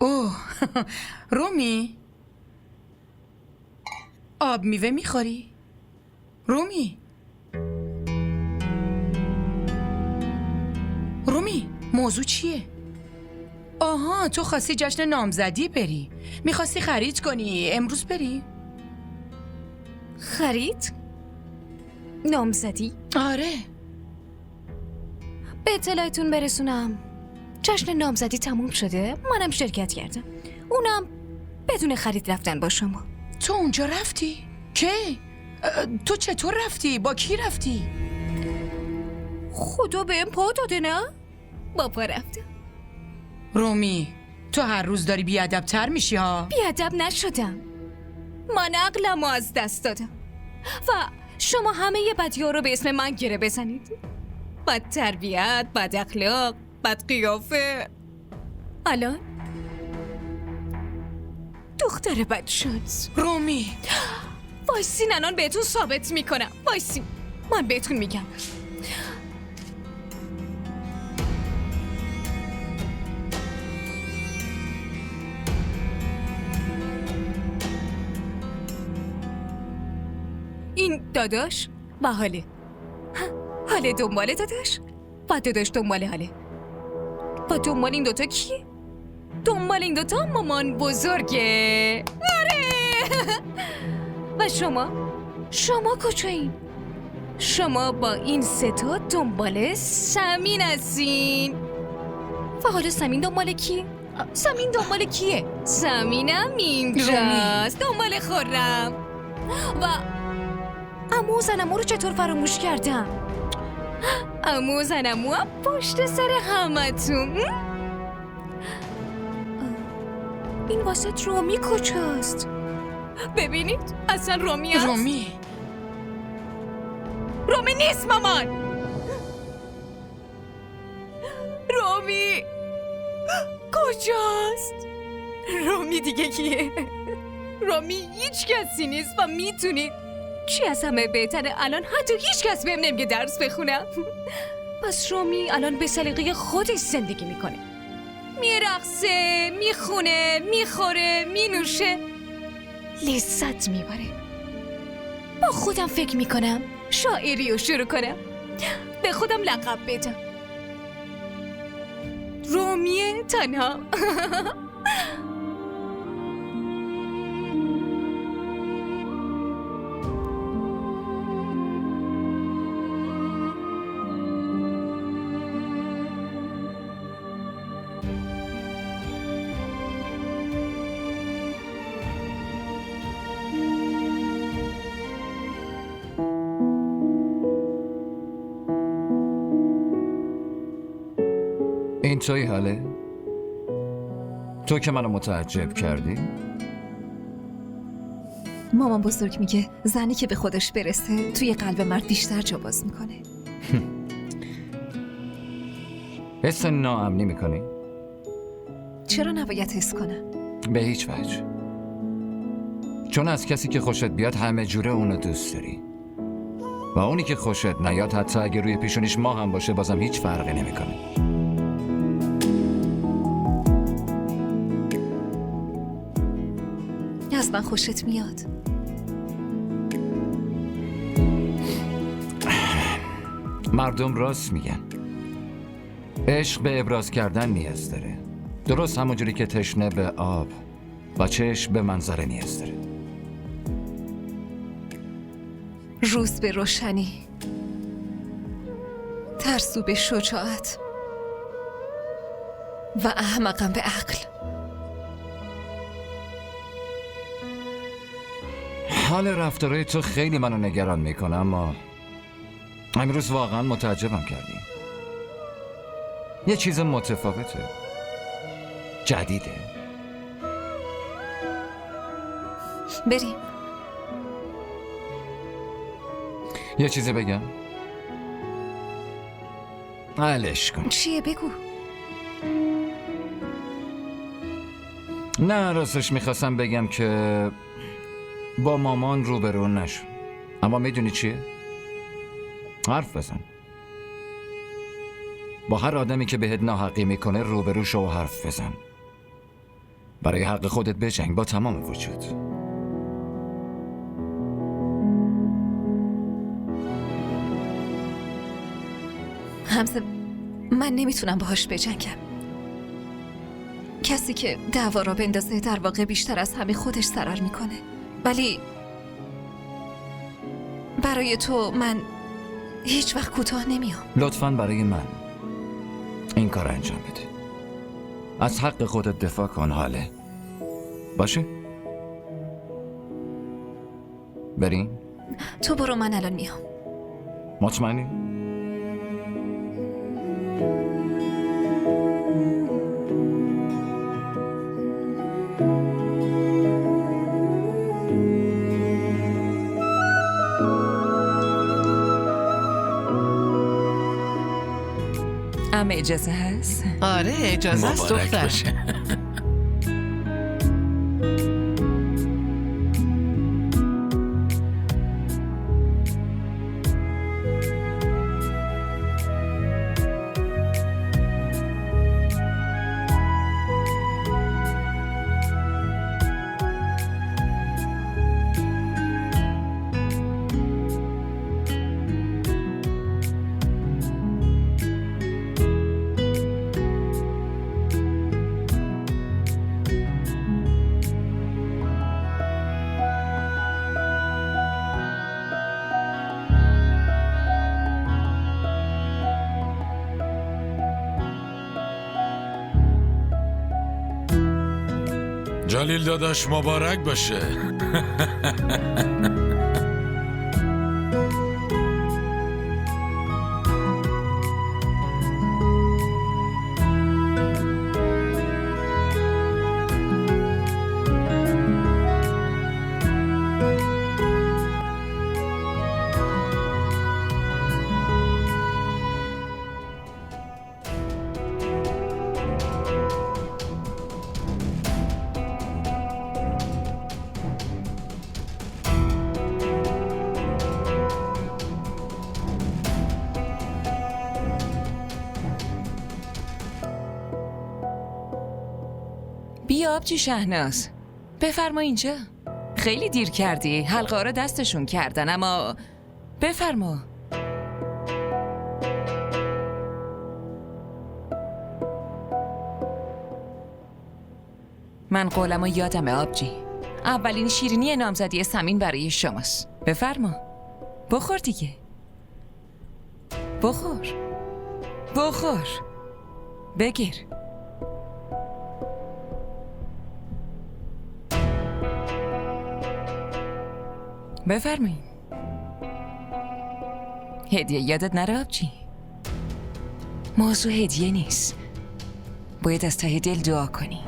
اوه رومی آب میوه میخوری؟ رومی موضوع چیه؟ آها تو خواستی جشن نامزدی بری، میخواستی خرید کنی، امروز بری؟ خرید؟ نامزدی؟ آره. به اطلاعتون برسونم جشن نامزدی تموم شده، منم شرکت کردم، اونم بدون خرید رفتن با شما. تو اونجا رفتی؟ کی؟ تو چطور رفتی؟ با کی رفتی؟ خدا بهم پا داده نه؟ با پا رفتم. رومی تو هر روز داری بیادب‌تر میشی ها. بیادب نشدم، من عقلمو از دست دادم و شما همه بدی‌ها رو به اسم من گره بزنید. بد تربیت، بد اخلاق، بد قیافه. الان دختر بدشانس. رومی وایسین الان بهتون ثابت میکنم، وایسین من بهتون میگم. این داداش و حاله دنبال داداش و داداش دنبال حاله و دنبال این دوتا کیه؟ دنبال این دوتا مامان بزرگه. آره. و شما کجایین؟ شما با این ستا دنبال سمین هستین. و حالا سمین دنبال کیه؟ سمینم اینجاست دنبال خورم. و عمو زنمو رو چطور فراموش کردم؟ عمو زنمو پشت سر همتون. این واسه رومی کجاست؟ ببینید اصلا رومی هست؟ رومی نیست مامان. رومی کجاست؟ رومی دیگه کیه؟ رومی هیچ کسی نیست و میتونید چی از همه بهتره الان حتی هیچ کس بهم نمیگه درس بخونم. پس رومی الان به سلیقه خودش زندگی میکنه، میرقصه، میخونه، میخوره، مینوشه، لذت میبره. با خودم فکر میکنم شاعری رو شروع کنم، به خودم لقب بدم رومی تنها. این توی حاله؟ تو که منو متعجب کردی؟ مامان بزرگ میگه زنی که به خودش برسه توی قلب مرد بیشتر جا باز میکنه. حس ناامنی میکنی؟ چرا نباید حس کنم؟ به هیچ وجه. چون از کسی که خوشت بیاد همه جوره اونو دوست داری و اونی که خوشت نیاد حتی اگه روی پیشونیش ماه هم باشه بازم هیچ فرقی نمیکنه. از من خوشت میاد. مردم راست میگن، عشق به ابراز کردن نیاز داره، درست همونجوری که تشنه به آب و چشم به منظره نیاز داره. روز به روشنی، ترسو به شجاعت و احمقم به عقل. حال رفتارهای تو خیلی منو نگران میکنه، اما امروز واقعا متعجبم کردی. یه چیز متفاوته، جدیده. بریم. یه چیزی بگم؟ علش کن. چیه بگو. نه راستش میخواستم بگم که با مامان روبرو نشو، اما میدونی چیه؟ حرف بزن با هر آدمی که بهت ناحقی میکنه، روبرو شو و حرف بزن. برای حق خودت بجنگ با تمام وجود. حمزه، من نمیتونم باهاش بجنگم. کسی که دعوا را بندازه در واقع بیشتر از همه خودش ضرر میکنه. ولی برای تو من هیچ وقت کوتاه نمیام. لطفاً برای من این کار انجام بده. از حق خودت دفاع کن. حاله باشه؟ بریم؟ تو برو، من الان میام. مطمئنی؟ همه اجازه هست؟ آره اجازه است دختر. جلیل داداش مبارک باشه. بیا آبجی شهناز، بفرما اینجا. خیلی دیر کردی، حلقه ها رو دستشون کردن، اما بفرما. من قولمو یادمه آبجی. اولین شیرینی نامزدی سمین برای شماست. بفرما، بخور دیگه. بخور بخور، بگیر. بفرمایید. هدیه یادت نره آبجی. موضوع هدیه نیست، باید از ته دل دعا کنی.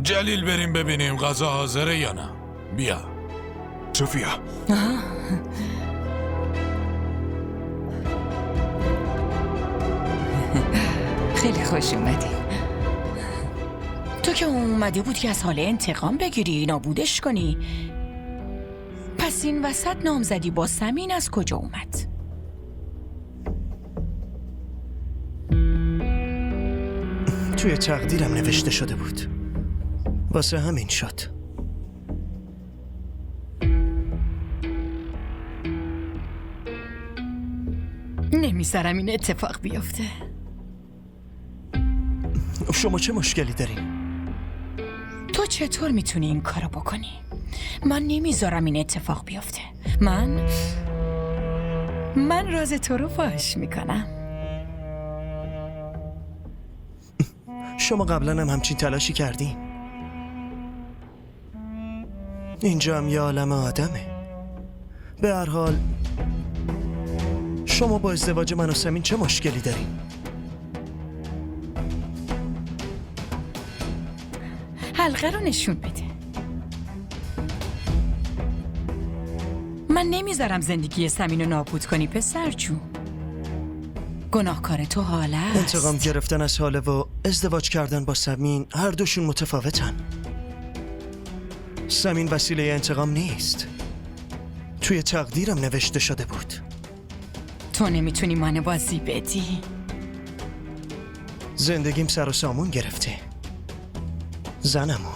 جلیل بریم ببینیم غذا حاضره یا نه. بیا سوفیا. خیلی خوش اومدی. تو که اومده بود که از حال انتقام بگیری، نابودش کنی. پس این وسط نامزدی با سمین از کجا اومد؟ توی تقدیرم نوشته شده بود، واسه همین شد. نمیذارم این اتفاق بیفته. شما چه مشکلی دارین؟ تو چطور میتونی این کارو بکنی؟ من نمیذارم این اتفاق بیفته. من راز تو رو فاش میکنم. شما قبلا هم همچین تلاشی کردین؟ اینجا هم یه عالم آدمه. به هر حال شما با ازدواج من و سمین چه مشکلی دارین؟ حلقه رو نشون بده. من نمیذارم زندگی سمین رو نابود کنی پسر جون. گناهکار تو حاله است. انتقام گرفتن از حاله و ازدواج کردن با سمین هر دوشون متفاوتن. سمین وسیله انتقام نیست. توی تقدیرم نوشته شده بود. تو نمیتونی منو بازی بدی. زندگیم سر و سامون گرفته. زنمو.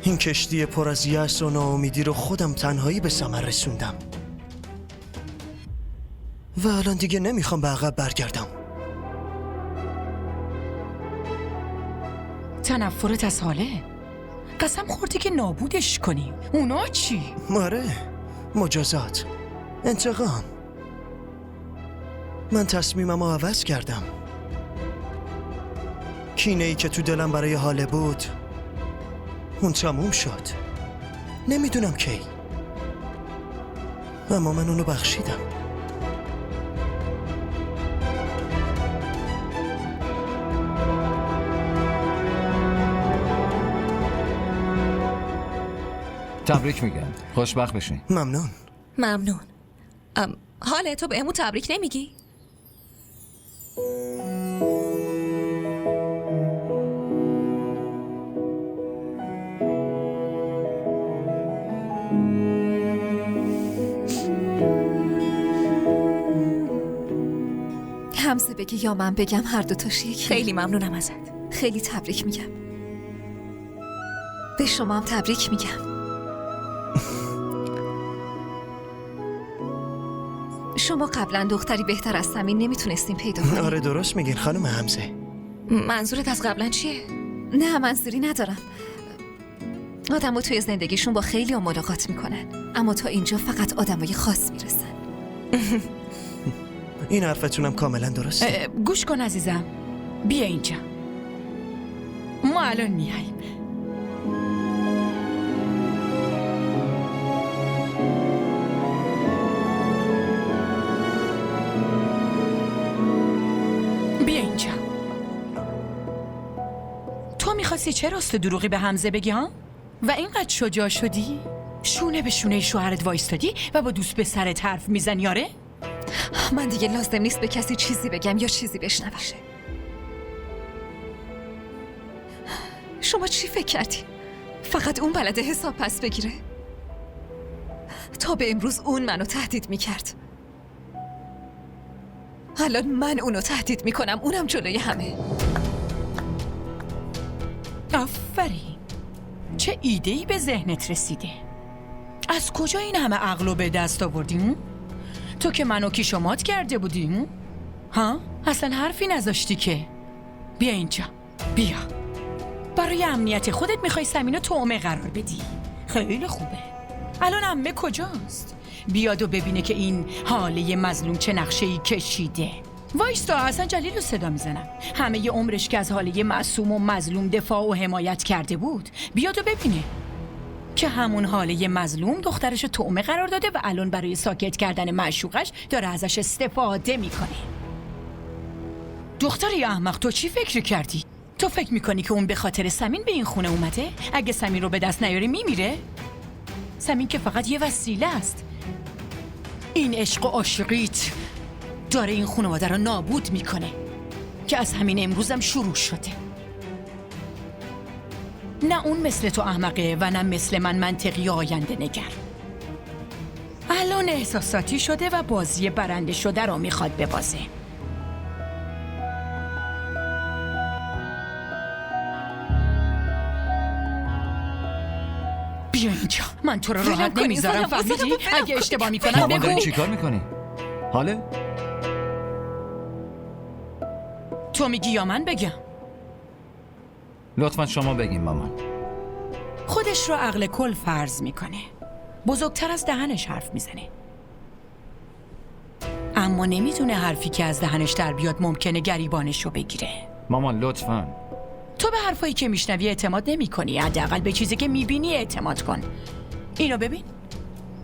این کشتی پر از یأس و ناامیدی رو خودم تنهایی به ثمر رسوندم و الان دیگه نمیخوام به عقب برگردم. تنفرت از حاله؟ قسم خوردی که نابودش کنیم. اونا چی؟ آره، مجازات، انتقام. من تصمیمم رو عوض کردم. کینه ای که تو دلم برای حاله بود اون تموم شد. نمیدونم کی، اما من اونو بخشیدم. تبریک میگم. خوشبخت بشین. ممنون. ممنون. حاله تو بهمون تبریک نمیگی؟ همزه بگی یا من بگم، هر دوتاش یکی. خیلی ممنونم ازت. خیلی تبریک میگم. به شما هم تبریک میگم. شما قبلا دختری بهتر از سمین نمیتونستین پیدا کنین. آره درست میگین خانم حمزه. منظورت از قبلا چیه؟ نه منظوری ندارم. آدم‌ها توی زندگیشون با خیلی ملاقات میکنن، اما تا اینجا فقط آدمای خاص میرسن. این حرفتونم کاملا درسته. گوش کن عزیزم، بیا اینجا. ما الان میاییم. بیا اینجا. تو میخواستی چه راست دروغی به حمزه بگی ها؟ و اینقدر شجاع شدی؟ شونه به شونه شوهرت وایستادی و با دوست به سرت حرف میزنی آره؟ من دیگه لازم نیست به کسی چیزی بگم یا چیزی بشنوه. شما چی فکر کردین؟ فقط اون بلده حساب پس بگیره؟ تا به امروز اون منو تهدید میکرد. الان من اونو تهدید میکنم، اونم جلوی همه. آفرین. چه ایده‌ای به ذهنت رسیده؟ از کجا این همه عقل رو به دست آوردیم؟ تو که منو کیشومات کرده بودیم؟ ها؟ اصلا حرفی نذاشتی که. بیا اینجا. بیا. برای امنیت خودت میخوای سمینو تومه قرار بدی. خیلی خوبه. الان عمه کجاست؟ بیاد و ببینه که این حاله مظلوم چه نقشه‌ای کشیده. وایستا، اصلا جلیل رو صدا میزنم. همه ی عمرش که از حاله معصوم و مظلوم دفاع و حمایت کرده بود، بیاد و ببینه که همون حاله مظلوم دخترش رو تومه قرار داده و الان برای ساکت کردن معشوقش داره ازش استفاده میکنه. دختری احمق، تو چی فکر کردی؟ تو فکر میکنی که اون به خاطر سمین به این خونه اومده؟ اگه سمین رو به دست نیاری میمیره؟ سمین که فقط یه وسیله است. این عشق و عاشقیت داره این خانواده رو نابود میکنه که از همین امروزم شروع شده. نه اون مثل تو احمقه و نه مثل من منطقی آینده نگر. الان احساساتی شده و بازی برنده شده رو میخواد ببازه. بیا اینجا، من تو رو راحت نمیذارم، فهمیدی؟ اگه اشتباه میکنم مامان داری بگو. چی کار میکنی؟ حاله؟ تو میگی یا من بگم؟ لطفا شما بگین مامان. خودش رو عقل کل فرض میکنه، بزرگتر از دهنش حرف میزنه، اما نمیدونه حرفی که از دهنش در بیاد ممکنه گریبانش رو بگیره. مامان لطفا. تو به حرفایی که میشنوی اعتماد نمی کنی، حداقل به چیزی که میبینی اعتماد کن. اینو ببین،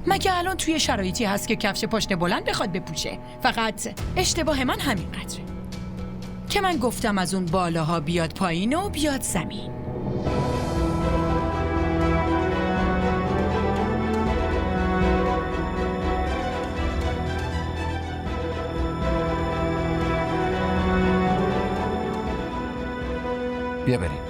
مگه الان توی شرایطی هست که کفش پاشنه بلند بخواد بپوشه؟ فقط اشتباه من همینقدره که من گفتم از اون بالاها بیاد پایین و بیاد زمین. بیا بریم.